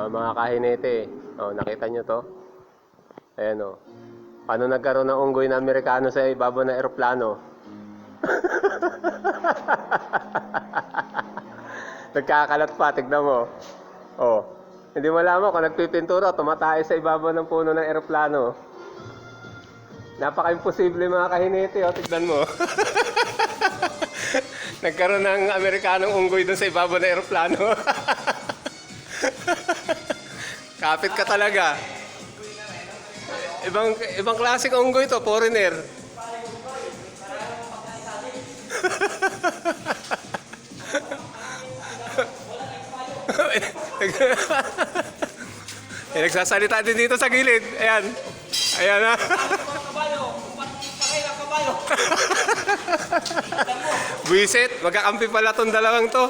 Mga kahinete. Oh, nakita nyo to? Ayan o. Paano nagkaroon ng unggoy na Amerikano sa ibabaw ng eroplano? Nagkakalat pa, tignan mo. Oh, hindi mo alam kung nagpipintura, tumatay sa ibabaw ng puno ng eroplano. Napaka-imposible mga kahinete, oh, tignan mo. Nagkaroon ng Amerikanong unggoy doon sa ibabaw ng eroplano. Kapit ka talaga. Ibang klaseng unggoy to, foreigner. Nagsasalita din dito sa gilid. Ayan. Ayan na. Buisit, magkakampi pala tong dalawang to.